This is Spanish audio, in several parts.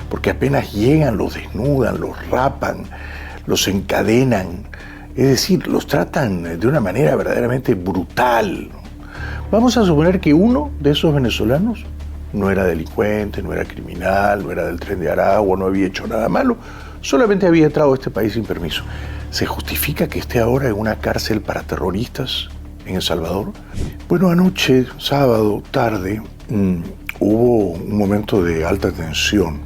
porque apenas llegan los desnudan, los rapan, los encadenan, es decir, los tratan de una manera verdaderamente brutal. Vamos a suponer que uno de esos venezolanos no era delincuente, no era criminal, no era del Tren de Aragua, no había hecho nada malo, solamente había entrado a este país sin permiso. ¿Se justifica que esté ahora en una cárcel para terroristas en El Salvador? Bueno, anoche, sábado, tarde, hubo un momento de alta tensión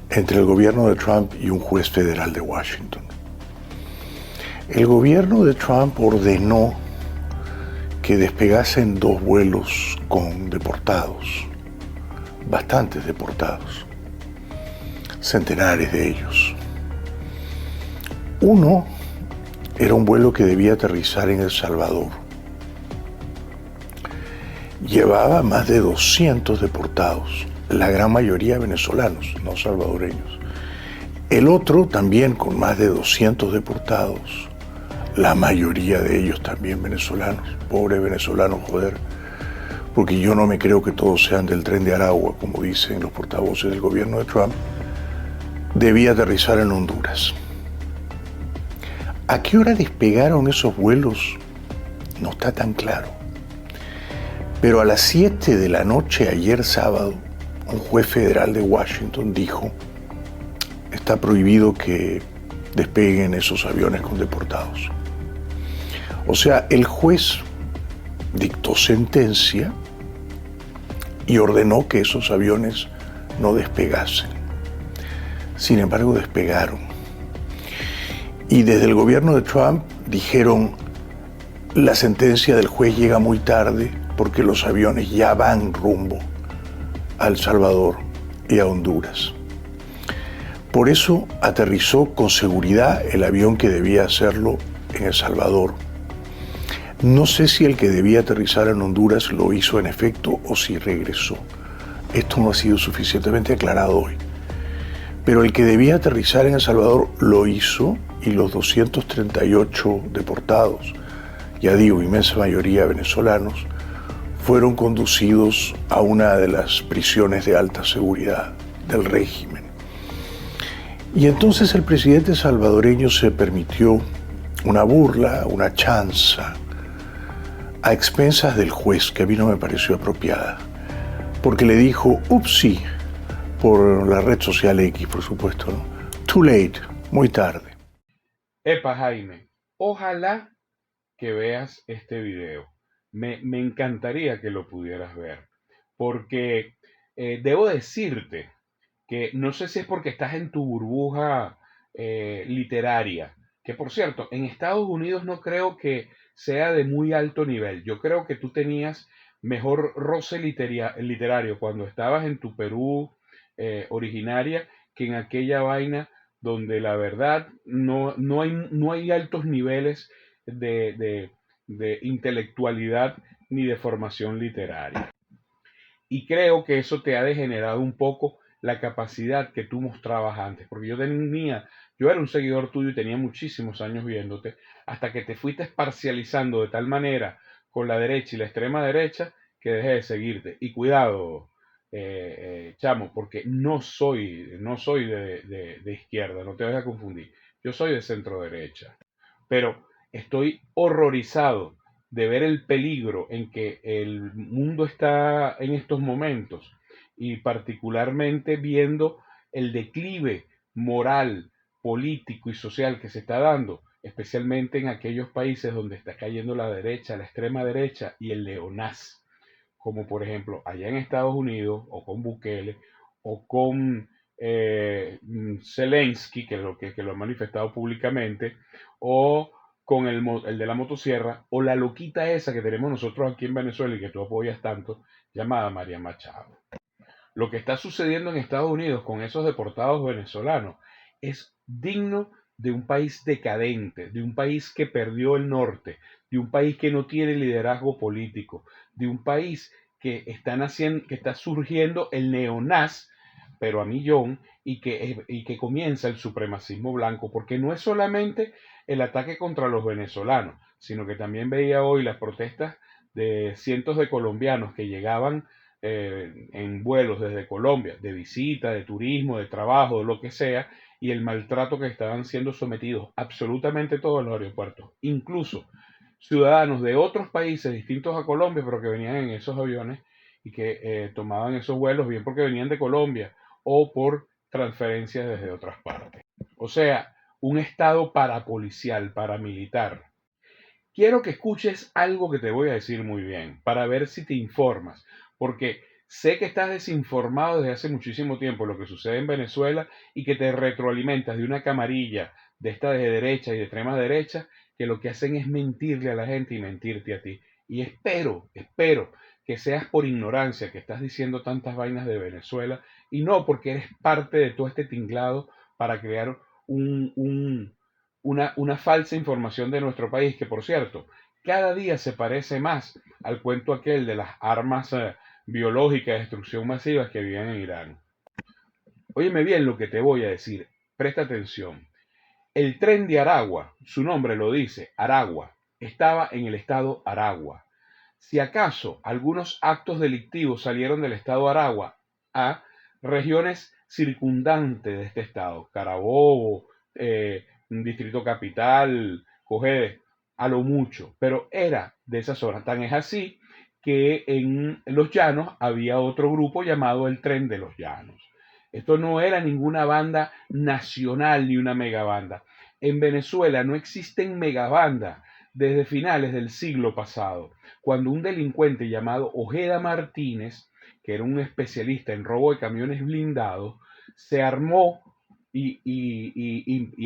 entre el gobierno de Trump y un juez federal de Washington. El gobierno de Trump ordenó que despegasen 2 vuelos con deportados, bastantes deportados, centenares de ellos. Uno era un vuelo que debía aterrizar en El Salvador. Llevaba más de 200 deportados, la gran mayoría venezolanos, no salvadoreños. El otro también con más de 200 deportados, la mayoría de ellos también venezolanos. Pobres venezolanos, joder, porque yo no me creo que todos sean del Tren de Aragua, como dicen los portavoces del gobierno de Trump. Debía aterrizar en Honduras. ¿A qué hora despegaron esos vuelos? No está tan claro. Pero a las 7 de la noche, ayer sábado, un juez federal de Washington dijo: está prohibido que despeguen esos aviones con deportados. O sea, el juez dictó sentencia y ordenó que esos aviones no despegasen. Sin embargo, despegaron. Y desde el gobierno de Trump dijeron: la sentencia del juez llega muy tarde porque los aviones ya van rumbo a El Salvador y a Honduras. Por eso aterrizó con seguridad el avión que debía hacerlo en El Salvador. No sé si el que debía aterrizar en Honduras lo hizo en efecto o si regresó. Esto no ha sido suficientemente aclarado hoy. Pero el que debía aterrizar en El Salvador lo hizo, y los 238 deportados, ya digo, inmensa mayoría venezolanos, fueron conducidos a una de las prisiones de alta seguridad del régimen. Y entonces el presidente salvadoreño se permitió una burla, una chanza, a expensas del juez, que a mí no me pareció apropiada, porque le dijo: upsí, por la red social X, por supuesto, ¿no? Too late, muy tarde. Epa, Jaime, ojalá que veas este video. Me encantaría que lo pudieras ver, porque debo decirte que no sé si es porque estás en tu burbuja literaria, que por cierto, en Estados Unidos no creo que sea de muy alto nivel. Yo creo que tú tenías mejor roce literario cuando estabas en tu Perú originaria que en aquella vaina donde la verdad no hay altos niveles de, de de intelectualidad ni de formación literaria. Y creo que eso te ha degenerado un poco la capacidad que tú mostrabas antes, porque yo era un seguidor tuyo y tenía muchísimos años viéndote, hasta que te fuiste parcializando de tal manera con la derecha y la extrema derecha que dejé de seguirte. Y cuidado, chamo, porque no soy de izquierda, no te vayas a confundir. Yo soy de centro derecha, pero estoy horrorizado de ver el peligro en que el mundo está en estos momentos y particularmente viendo el declive moral, político y social que se está dando, especialmente en aquellos países donde está cayendo la derecha, la extrema derecha y el neonaz, como por ejemplo allá en Estados Unidos o con Bukele o con Zelensky, que lo ha manifestado públicamente, o con el de la motosierra, o la loquita esa que tenemos nosotros aquí en Venezuela y que tú apoyas tanto, llamada María Machado. Lo que está sucediendo en Estados Unidos con esos deportados venezolanos es digno de un país decadente, de un país que perdió el norte, de un país que no tiene liderazgo político, de un país que está surgiendo el neonaz, pero a millón, y que comienza el supremacismo blanco, porque no es solamente el ataque contra los venezolanos, sino que también veía hoy las protestas de cientos de colombianos que llegaban en vuelos desde Colombia, de visita, de turismo, de trabajo, de lo que sea, y el maltrato que estaban siendo sometidos absolutamente todos los aeropuertos, incluso ciudadanos de otros países distintos a Colombia, pero que venían en esos aviones y que tomaban esos vuelos bien porque venían de Colombia o por transferencias desde otras partes. O sea, un estado parapolicial, paramilitar. Quiero que escuches algo que te voy a decir muy bien, para ver si te informas, porque sé que estás desinformado desde hace muchísimo tiempo de lo que sucede en Venezuela y que te retroalimentas de una camarilla de esta de derecha y de extrema derecha, que lo que hacen es mentirle a la gente y mentirte a ti. Y espero que seas por ignorancia que estás diciendo tantas vainas de Venezuela y no porque eres parte de todo este tinglado para crear una falsa información de nuestro país, que por cierto, cada día se parece más al cuento aquel de las armas biológicas de destrucción masiva que vivían en Irán. Óyeme bien lo que te voy a decir, presta atención. El tren de Aragua, su nombre lo dice, Aragua, estaba en el estado Aragua. Si acaso algunos actos delictivos salieron del estado Aragua a regiones circundantes de este estado, Carabobo, Distrito Capital, Cojedes, a lo mucho, pero era de esas zonas. Tan es así que en Los Llanos había otro grupo llamado el Tren de los Llanos. Esto no era ninguna banda nacional ni una megabanda. En Venezuela no existen megabandas desde finales del siglo pasado, cuando un delincuente llamado Ojeda Martínez, que era un especialista en robo de camiones blindados, se armó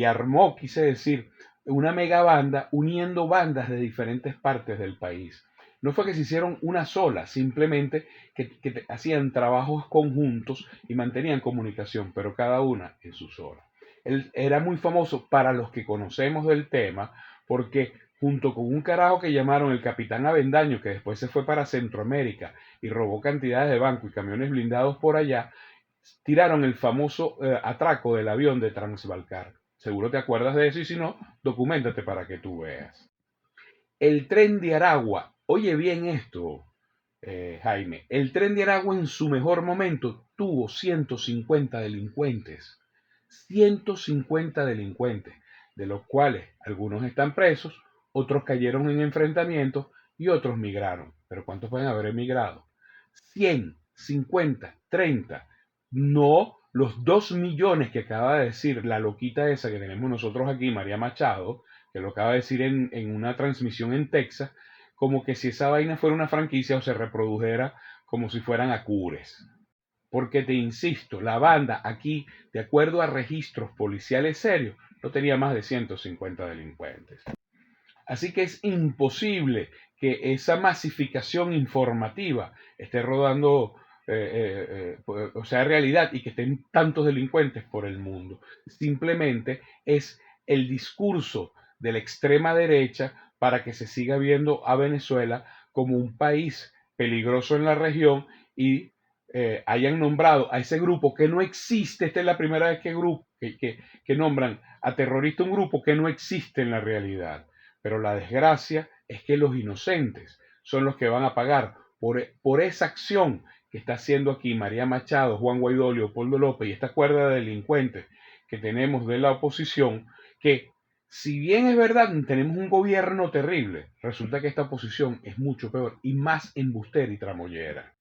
armó, quise decir, una megabanda uniendo bandas de diferentes partes del país. No fue que se hicieron una sola, simplemente que hacían trabajos conjuntos y mantenían comunicación, pero cada una en su zona. Él era muy famoso para los que conocemos del tema, porque junto con un carajo que llamaron el Capitán Avendaño, que después se fue para Centroamérica y robó cantidades de banco y camiones blindados por allá, tiraron el famoso atraco del avión de Transvalcar. Seguro te acuerdas de eso y si no, documentate para que tú veas. El tren de Aragua, oye bien esto, Jaime, el tren de Aragua en su mejor momento tuvo 150 delincuentes, 150 delincuentes, de los cuales algunos están presos, otros cayeron en enfrentamientos y otros migraron. ¿Pero cuántos pueden haber emigrado? 100, 50, 30, no los 2 millones que acaba de decir la loquita esa que tenemos nosotros aquí, María Machado, que lo acaba de decir en una transmisión en Texas, como que si esa vaina fuera una franquicia o se reprodujera como si fueran acures. Porque te insisto, la banda aquí, de acuerdo a registros policiales serios, no tenía más de 150 delincuentes. Así que es imposible que esa masificación informativa esté rodando, o sea, realidad y que estén tantos delincuentes por el mundo. Simplemente es el discurso de la extrema derecha para que se siga viendo a Venezuela como un país peligroso en la región y hayan nombrado a ese grupo que no existe. Esta es la primera vez que nombran a terrorista un grupo que no existe en la realidad. Pero la desgracia es que los inocentes son los que van a pagar por esa acción que está haciendo aquí María Machado, Juan Guaidó, Leopoldo López y esta cuerda de delincuentes que tenemos de la oposición, que si bien es verdad tenemos un gobierno terrible, resulta que esta oposición es mucho peor y más embustera y tramoyera.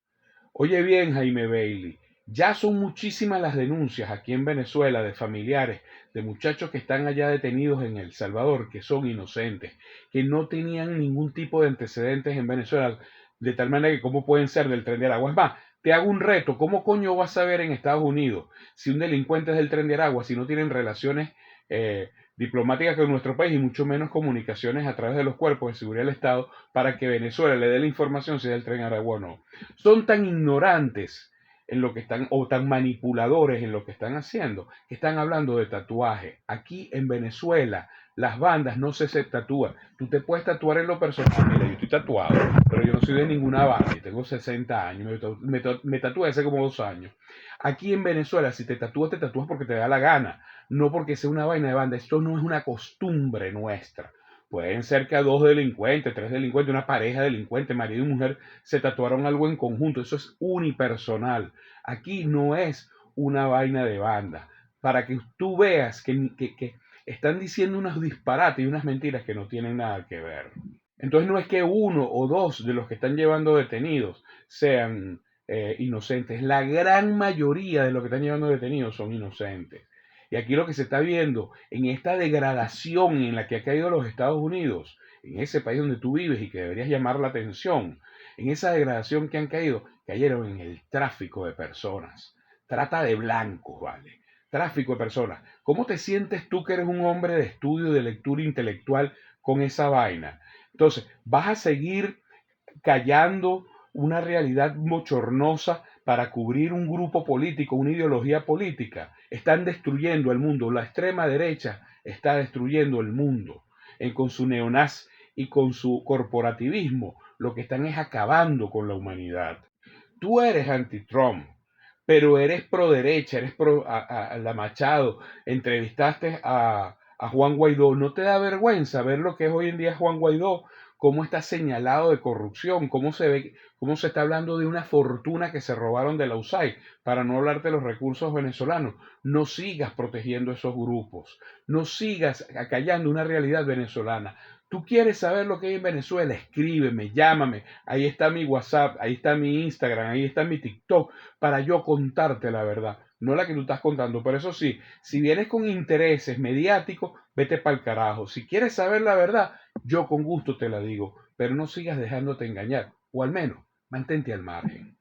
Oye bien, Jaime Bailey, ya son muchísimas las denuncias aquí en Venezuela de familiares de muchachos que están allá detenidos en El Salvador, que son inocentes, que no tenían ningún tipo de antecedentes en Venezuela, de tal manera que cómo pueden ser del Tren de Aragua. Es más, te hago un reto, ¿cómo coño vas a ver en Estados Unidos si un delincuente es del Tren de Aragua, si no tienen relaciones diplomáticas con nuestro país y mucho menos comunicaciones a través de los cuerpos de seguridad del Estado para que Venezuela le dé la información si es del Tren de Aragua o no? Son tan ignorantes en lo que están, o tan manipuladores en lo que están haciendo, que están hablando de tatuaje. Aquí en Venezuela, las bandas no se tatúan. Tú te puedes tatuar en lo personal. Mira, yo estoy tatuado, pero yo no soy de ninguna banda. Yo tengo 60 años, me tatué hace como 2 años. Aquí en Venezuela, si te tatúas porque te da la gana, no porque sea una vaina de banda. Esto no es una costumbre nuestra. Pueden ser que a dos delincuentes, tres delincuentes, una pareja delincuente, marido y mujer, se tatuaron algo en conjunto. Eso es unipersonal. Aquí no es una vaina de banda. Para que tú veas que están diciendo unos disparates y unas mentiras que no tienen nada que ver. Entonces no es que uno o dos de los que están llevando detenidos sean inocentes. La gran mayoría de los que están llevando detenidos son inocentes. Y aquí lo que se está viendo en esta degradación en la que ha caído los Estados Unidos, en ese país donde tú vives y que deberías llamar la atención, en esa degradación que han caído, cayeron en el tráfico de personas. Trata de blancos, ¿vale? Tráfico de personas. ¿Cómo te sientes tú que eres un hombre de estudio, de lectura intelectual con esa vaina? Entonces, vas a seguir callando una realidad bochornosa para cubrir un grupo político, una ideología política. Están destruyendo el mundo. La extrema derecha está destruyendo el mundo. Con su neonaz y con su corporativismo, lo que están es acabando con la humanidad. Tú eres anti-Trump, pero eres pro derecha, eres pro a la Machado, entrevistaste a Juan Guaidó. ¿No te da vergüenza ver lo que es hoy en día Juan Guaidó? Cómo está señalado de corrupción, cómo se ve, cómo se está hablando de una fortuna que se robaron de la USAID, para no hablarte de los recursos venezolanos. No sigas protegiendo esos grupos, no sigas acallando una realidad venezolana. Tú quieres saber lo que hay en Venezuela, escríbeme, llámame, ahí está mi WhatsApp, ahí está mi Instagram, ahí está mi TikTok, para yo contarte la verdad, no la que tú estás contando. Pero eso sí, si vienes con intereses mediáticos, vete pa'l carajo. Si quieres saber la verdad, yo con gusto te la digo, pero no sigas dejándote engañar, o al menos mantente al margen.